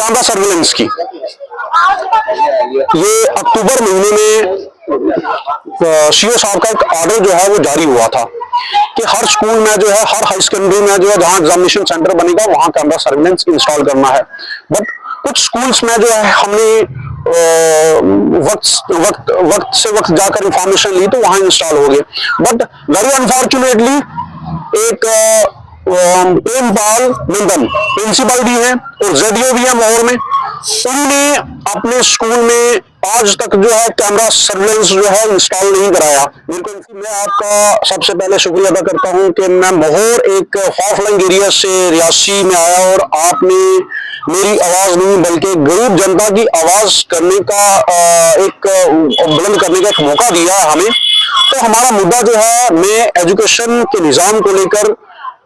Camera surveillance की। ये अक्टूबर महीने में सीओ साहब का एक ऑर्डर जो है वो जारी हुआ था कि हर स्कूल में जो है, हर हाई सेकेंडरी में जो है, जहां एग्जामिनेशन सेंटर बनेगा वहां कैमरा सर्विलेंस इंस्टॉल करना है। बट कुछ स्कूल्स में जो है हमने वक्त से वक्त जाकर इंफॉर्मेशन ली तो वहां इंस्टॉल हो गए। बट वेरी अनफॉर्चुनेटली एक प्रेमपाल नंदन प्रिंसिपल भी है और जेडीओ भी है मोहर में, उन्होंने अपने स्कूल में आज तक जो है कैमरा सर्विलेंस जो है इंस्टॉल नहीं कराया। मैं आपका सबसे पहले शुक्रिया अदा करता हूं कि मैं मोहर एक फॉरफ्लंग एरिया से रियासी में आया और आपने मेरी आवाज नहीं बल्कि गरीब जनता की आवाज करने का एक बुलंद करने का एक मौका दिया है हमें। तो हमारा मुद्दा जो है, मैं एजुकेशन के निजाम को लेकर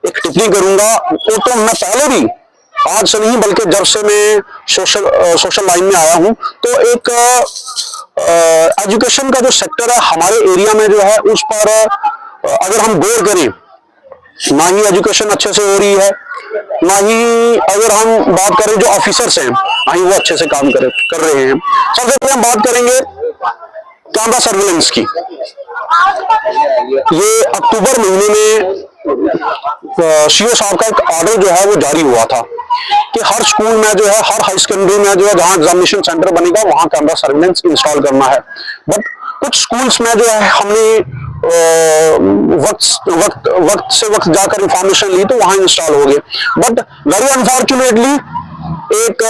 एक टिप्पणी करूंगा। तो मैं पहले भी, आज से नहीं बल्कि जब से मैं सोशल लाइन में आया हूं, तो एक एजुकेशन का जो सेक्टर है हमारे एरिया में जो है उस पर अगर हम गौर करें, ना ही एजुकेशन अच्छे से हो रही है, ना ही अगर हम बात करें जो ऑफिसर्स हैं ना ही वो अच्छे से काम कर रहे हैं। सबसे पहले हम बात करेंगे कैमरा सर्विलेंस की। ये अक्टूबर महीने में सीओ साहब का एक ऑर्डर जो है वो जारी हुआ था कि हर स्कूल में जो है, हर हाई सेकेंडरी में जो है, जहां एग्जामिनेशन सेंटर बनेगा वहां कैमरा सर्विलेंस इंस्टॉल करना है। बट कुछ स्कूल्स में जो है हमने वक्त से वक्त जाकर इंफॉर्मेशन ली तो वहां इंस्टॉल हो गए। बट वेरी अनफॉर्चुनेटली एक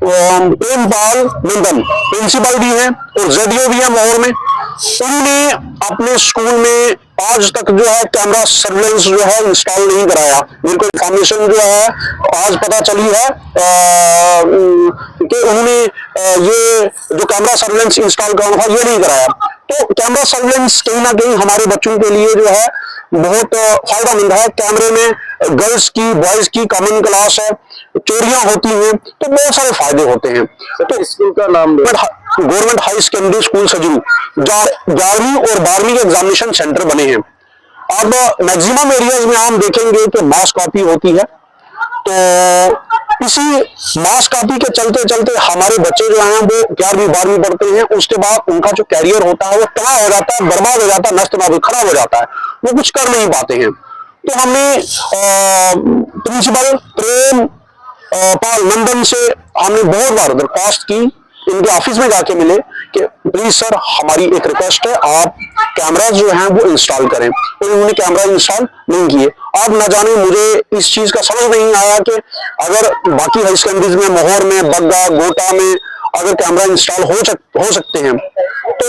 प्रेमपाल नंदन प्रिंसिपल भी है और जेडीओ भी है मोहर में, उन्होंने अपने स्कूल में आज तक जो है कैमरा सर्विलेंस जो है इंस्टॉल नहीं कराया। मेरे को इंफॉर्मेशन जो है आज पता चली है कि उन्होंने ये जो कैमरा सर्विलेंस इंस्टॉल कराना था ये नहीं कराया। तो कैमरा सर्विलेंस कहीं ना कहीं हमारे बच्चों के लिए जो है बहुत फायदेमंद है। कैमरे में गर्ल्स की, बॉयज की कॉमन क्लास है, चोरियां होती हैं, तो बहुत सारे फायदे होते हैं। तो स्कूल का नाम गवर्नमेंट हाई सेकेंडरी स्कूल सजरू 11वीं और 12वीं के एग्जामिनेशन सेंटर बने हैं। अब मैक्सिमम एरियाज में हम देखेंगे कि मास कॉपी होती है, तो इसी मास कॉपी के चलते चलते हमारे बच्चे जो हैं वो 11वीं 12वीं पढ़ते हैं, उसके बाद उनका जो कैरियर होता है वो तबाह हो जाता है, बर्बाद हो जाता है, नष्ट खराब हो जाता है, वो कुछ कर नहीं पाते हैं। तो हमने प्रिंसिपल प्रेम पाल नंदन से हमने बहुत बार दरख्वास्त की, इनके ऑफिस में जाके मिले कि प्लीज सर हमारी एक रिक्वेस्ट है, आप कैमरास जो हैं वो इंस्टॉल करें। तो उन्होंने कैमरा इंस्टॉल नहीं किए। अब न जाने मुझे इस चीज का समझ नहीं आया कि अगर बाकी हाई सेकेंडरीज में, मोहर में, बग्गा, गोटा में अगर कैमरा इंस्टॉल हो सकते हैं तो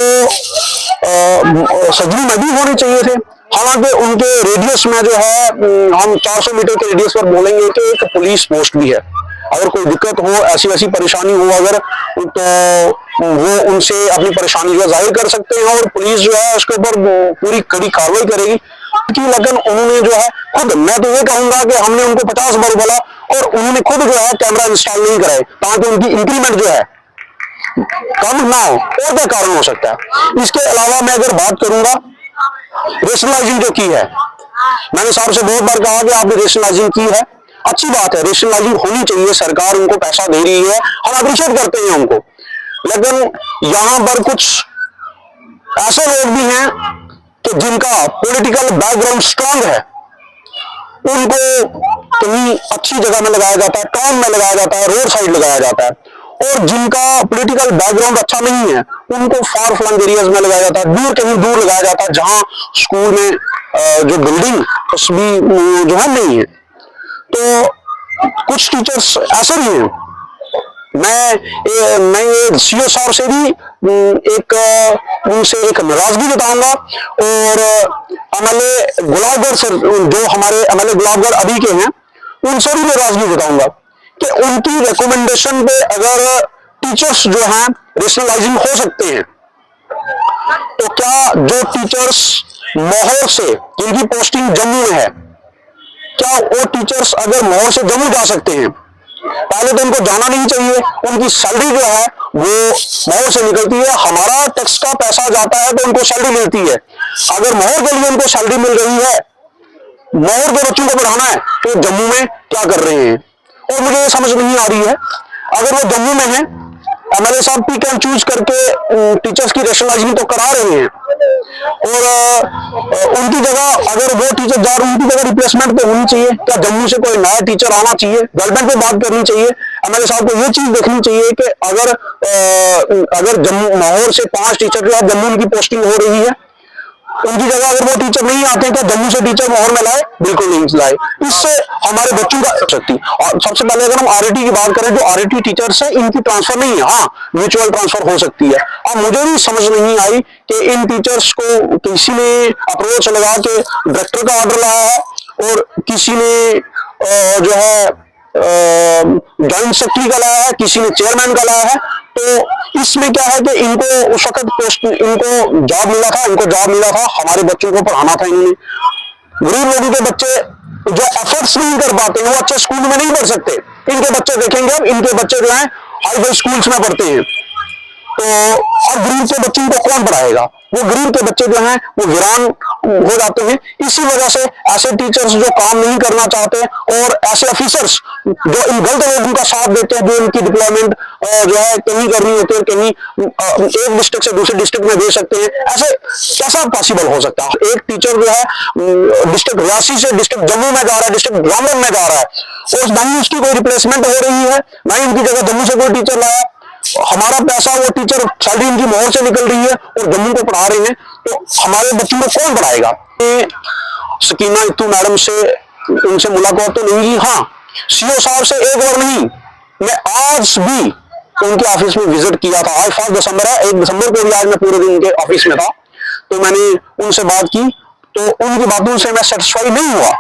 सजनी में भी होने चाहिए थे। हालांकि उनके रेडियस में जो है, हम 400 मीटर के रेडियस पर बोलेंगे कि एक पुलिस पोस्ट भी है। अगर कोई दिक्कत हो, ऐसी वैसी परेशानी हो अगर, तो वो उनसे अपनी परेशानी जो जाहिर कर सकते हैं और पुलिस जो है उसके ऊपर पूरी कड़ी कार्रवाई करेगी। लेकिन उन्होंने जो है खुद, मैं तो ये कहूंगा कि हमने उनको 50 बार बोला और उन्होंने खुद जो है कैमरा इंस्टॉल नहीं कराए, ताकि उनकी इंक्रीमेंट जो है कम ना हो, और क्या कारण हो सकता है। इसके अलावा मैं अगर बात करूंगा रेशनलाइजिंग जो की है, मैंने साहब से बहुत बार कहा कि आपने रेशनलाइजिंग की है, अच्छी बात है, रेशनलाइजिंग होनी चाहिए, सरकार उनको पैसा दे रही है, हम अप्रिशिएट करते हैं उनको। लेकिन यहां पर कुछ ऐसे लोग भी हैं कि जिनका पॉलिटिकल बैकग्राउंड स्ट्रांग है, उनको कहीं अच्छी जगह में लगाया जाता है, टाउन में लगाया जाता है, रोड साइड लगाया जाता है, और जिनका पॉलिटिकल बैकग्राउंड अच्छा नहीं है उनको फार फ्लंग एरियाज में लगाया जाता है, दूर कहीं दूर लगाया जाता है, जहां स्कूल में जो बिल्डिंग उसमें जो है नहीं है। तो कुछ टीचर्स ऐसे भी हैं। मैं ये सीओ साहब से भी उनसे एक नाराजगी जताऊंगा, और एमएलए गुलाबगढ़ से, जो हमारे एमएलए गुलाबगढ़ अभी के हैं, उनसे भी नाराजगी जताऊंगा कि उनकी रिकमेंडेशन पे अगर टीचर्स जो हैं रेशनलाइजिंग हो सकते हैं, तो क्या जो टीचर्स मोहर से, जिनकी पोस्टिंग जम्मू में है, क्या वो टीचर्स अगर मोहर से जम्मू जा सकते हैं? पहले तो उनको जाना नहीं चाहिए, उनकी सैलरी जो है वो मोहर से निकलती है, हमारा टैक्स का पैसा जाता है तो उनको सैलरी मिलती है। अगर मोहर के लिए उनको सैलरी मिल रही है, मोहर के बच्चों को पढ़ाना है, तो जम्मू में क्या कर रहे हैं? और मुझे ये समझ नहीं आ रही है। अगर वो जम्मू में है, एमएलए साहब पिक एंड चूज करके टीचर्स की रेशनलाइजिंग तो करा रहे हैं, और उनकी जगह अगर वो टीचर जा रहे हैं, उनकी जगह रिप्लेसमेंट तो होनी चाहिए। क्या जम्मू से कोई नया टीचर आना चाहिए, डेवलपमेंट पे बात करनी चाहिए। एमएलए साहब को ये चीज देखनी चाहिए कि अगर जम्मू माहौर से 5 टीचर जो है जम्मू उनकी पोस्टिंग हो रही है, उनकी जगह अगर वो टीचर नहीं आते तो जम्मू से टीचर माहौर में लाए, बिल्कुल नहीं लाए। इससे हमारे बच्चों का शक्ति। और सबसे पहले अगर हम आरएटी की बात करें, जो आरएटी टीचर्स है इनकी ट्रांसफर नहीं है, हाँ म्यूचुअल ट्रांसफर हो सकती है। अब मुझे भी समझ नहीं आई कि इन टीचर्स को किसी ने अप्रोच लगा के डायरेक्टर का ऑर्डर लाया है, और किसी ने जो है जॉइंट सेक्रेटरी का लाया है, किसी ने चेयरमैन का लाया है। तो इसमें क्या है कि इनको उस वक्त पोस्ट, इनको जॉब मिला था, हमारे बच्चों को पढ़ाना था इन्होंने। गरीब लोगों के बच्चे जो एफर्ट्स नहीं कर पाते हैं, वो अच्छे स्कूल में नहीं पढ़ सकते। इनके बच्चे देखेंगे, अब इनके बच्चे जो है हाई फाई स्कूल्स में पढ़ते हैं। तो अब गरीब के बच्चों को कौन पढ़ाएगा? वो गरीब के बच्चे जो हैं वो वीरान हो जाते हैं। इसी वजह से ऐसे टीचर्स जो काम नहीं करना चाहते, और ऐसे ऑफिसर्स जो इन गलत लोगों का साथ देते हैं, जो इनकी डिप्लॉयमेंट जो है कहीं करनी होती है, कहीं एक डिस्ट्रिक्ट से दूसरे डिस्ट्रिक्ट में भेज सकते हैं, ऐसे कैसा पॉसिबल हो सकता है? एक टीचर जो है डिस्ट्रिक्ट रियासी से डिस्ट्रिक्ट जम्मू में जा रहा है, डिस्ट्रिक्ट रामबन में जा रहा है, और ना ही उसकी कोई रिप्लेसमेंट हो रही है, ना ही उनकी जगह जम्मू से कोई टीचर लाया। हमारा पैसा, वो टीचर सैलरी इनकी मोहर से निकल रही है और जम्मू को पढ़ा रहे हैं, तो हमारे बच्चों को कौन पढ़ाएगा? सकीना इत्तू मैडम से उनसे मुलाकात तो नहीं की, हाँ सीओ साहब से एक बार नहीं, मैं आज भी उनके ऑफिस में विजिट किया था। आज 5 दिसंबर है, 1 दिसंबर को भी आज मैं पूरे दिन उनके ऑफिस में था, तो मैंने उनसे बात की, तो उनकी बातों से मैं सेटिस्फाई नहीं हुआ।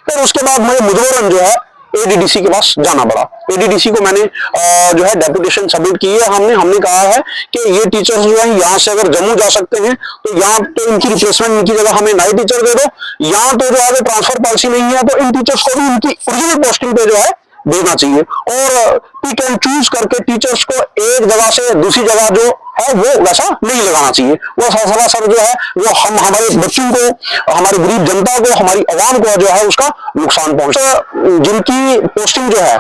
फिर उसके बाद मुझे मुजवरन जो है एडीडीसी के पास जाना पड़ा। एडीडीसी को मैंने जो है डेपुटेशन सबमिट की है। हमने कहा है कि ये टीचर्स जो है यहाँ से अगर जम्मू जा सकते हैं, तो यहाँ तो इनकी रिप्लेसमेंट, इनकी जगह हमें नए टीचर दे दो। यहाँ तो जो है ट्रांसफर पॉलिसी नहीं है, तो इन टीचर्स को भी उनकी ओरिजिनल पोस्टिंग पे जो है देना चाहिए, और पिक एंड चूज करके टीचर्स को एक जगह से दूसरी जगह जो है वो वैसा नहीं लगाना चाहिए। वो सरासर जो है वो हम हमारे बच्चों को, हमारी गरीब जनता को, हमारी आवाम को जो है उसका नुकसान पहुंचे। जिनकी पोस्टिंग जो है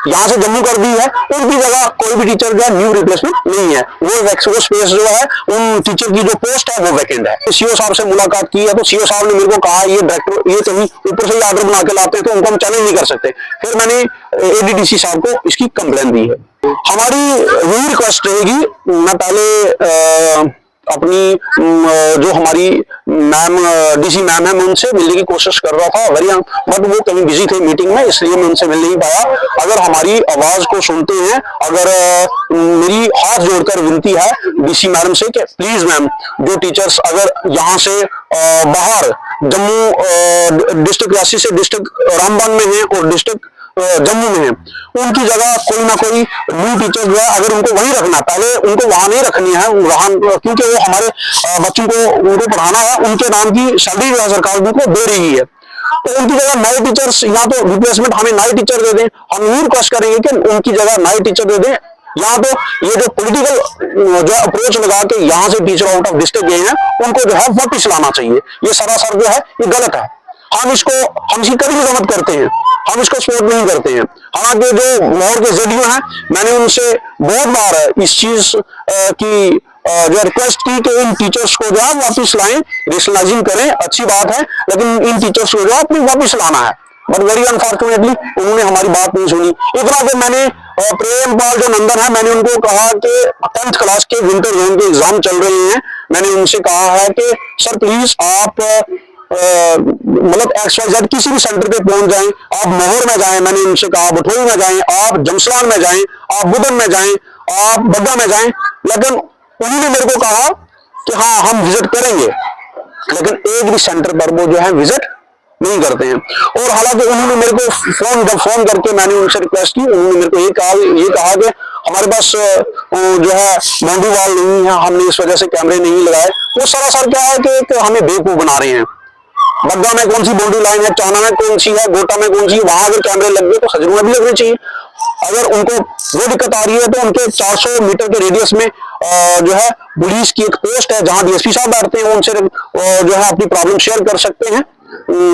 यहाँ से जम्मू कर दी है, उनकी जगह कोई भी टीचर जो है न्यू रिप्लेसमेंट नहीं है, वो स्पेस जो है उन टीचर की जो पोस्ट है वो वैकेंट है। सीओ साहब से मुलाकात की है, तो सीओ साहब ने मेरे को कहा ये डायरेक्टर ये कहीं ऊपर से ही ऑर्डर बना के लाते हैं, तो उनको हम चैलेंज नहीं कर सकते। फिर मैंने एडीडीसी साहब को इसकी कंप्लेन दी है। हमारी यही रिक्वेस्ट रहेगी, मैं पहले अपनी जो हमारी मैम डीसी मैम है, मैं उनसे मिलने की कोशिश कर रहा था बट वो कहीं बिजी थे मीटिंग में, इसलिए मैं उनसे मिल नहीं पाया। अगर हमारी आवाज को सुनते हैं, अगर मेरी हाथ जोड़कर विनती है डीसी मैडम से कि प्लीज मैम, जो टीचर्स अगर यहाँ से बाहर जम्मू डिस्ट्रिक्ट रियासी से डिस्ट्रिक्ट रामबन में है और डिस्ट्रिक्ट जम्मू में है, उनकी जगह कोई ना कोई न्यू टीचर जो है, अगर उनको वहीं रखना, पहले उनको वहां नहीं रखनी है वहां, क्योंकि वो हमारे बच्चों को उनको पढ़ाना है, उनके नाम की सैलरी जो है सरकार उनको दे रही है, तो उनकी जगह नए टीचर्स, या तो रिप्लेसमेंट हमें नए टीचर दे दें। हम ये रिक्वेस्ट करेंगे कि उनकी जगह नए टीचर दे दें। यहाँ तो ये जो पॉलिटिकल जो अप्रोच लगा के यहाँ से टीचर आउट ऑफ डिस्ट्रिक्ट गए हैं, उनको जो है वापिस लाना चाहिए। ये सरासर जो है ये गलत है। हम इसकी कड़ी मजम्मत करते हैं, हम इसको सपोर्ट नहीं करते हैं। हालांकि जो लाहौर के जेडीओ हैं, मैंने उनसे बहुत बार इस चीज की जो रिक्वेस्ट की कि इन टीचर्स को जो है वापिस लाएं, रेशनलाइजिंग करें, अच्छी बात है, लेकिन इन टीचर्स को जो है अपनी वापिस लाना है। बट वेरी अनफॉर्चुनेटली उन्होंने हमारी बात नहीं सुनी। इतना कि मैंने प्रेमपाल जो नंदन है, मैंने उनको कहा कि 10th क्लास के विंटर जोन के एग्जाम चल रहे हैं, मैंने उनसे कहा है कि सर प्लीज आप मतलब XYZ किसी भी सेंटर पे पहुंच जाएं, आप मोहर में जाएं, मैंने उनसे कहा बठोई में जाएं, आप जमसलान में जाएं, आप बुदन में जाएं, आप बग्गा में जाएं, लेकिन उन्होंने मेरे को कहा कि हाँ हम विजिट करेंगे, लेकिन एक भी सेंटर पर वो जो है विजिट नहीं करते हैं। और हालांकि उन्होंने मेरे को फोन करके मैंने उनसे रिक्वेस्ट की, उन्होंने मेरे को ये कहा कि हमारे पास जो है बाउंड्री वॉल नहीं है, हमने इस वजह से कैमरे नहीं लगाए। वो सरासर क्या है कि हमें बेवकूफ बना रहे हैं। बग्गा में कौन सी बाउंड्री लाइन है, चाना में कौन सी है, गोटा में कौन सी है, वहां अगर कैमरे लग गए तो खजरू में भी लगने चाहिए। अगर उनको वो दिक्कत आ रही है तो उनके 400 मीटर के रेडियस में जो है पुलिस की एक पोस्ट है जहां डीएसपी साहब बैठते हैं, उनसे जो है अपनी प्रॉब्लम शेयर कर सकते हैं।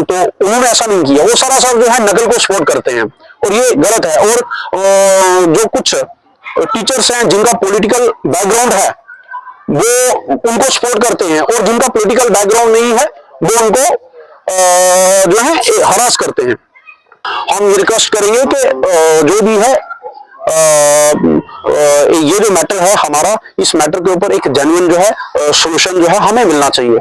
तो उन्होंने ऐसा नहीं किया, वो सरासर जो है नकल को सपोर्ट करते हैं और ये गलत है। और जो कुछ टीचर्स हैं जिनका पॉलिटिकल बैकग्राउंड है वो उनको सपोर्ट करते हैं, और जिनका पॉलिटिकल बैकग्राउंड नहीं है वो उनको जो है हरास करते हैं। हम रिक्वेस्ट करेंगे कि जो भी है ये जो मैटर है हमारा, इस मैटर के ऊपर एक जेन्युइन जो है सॉल्यूशन जो है हमें मिलना चाहिए।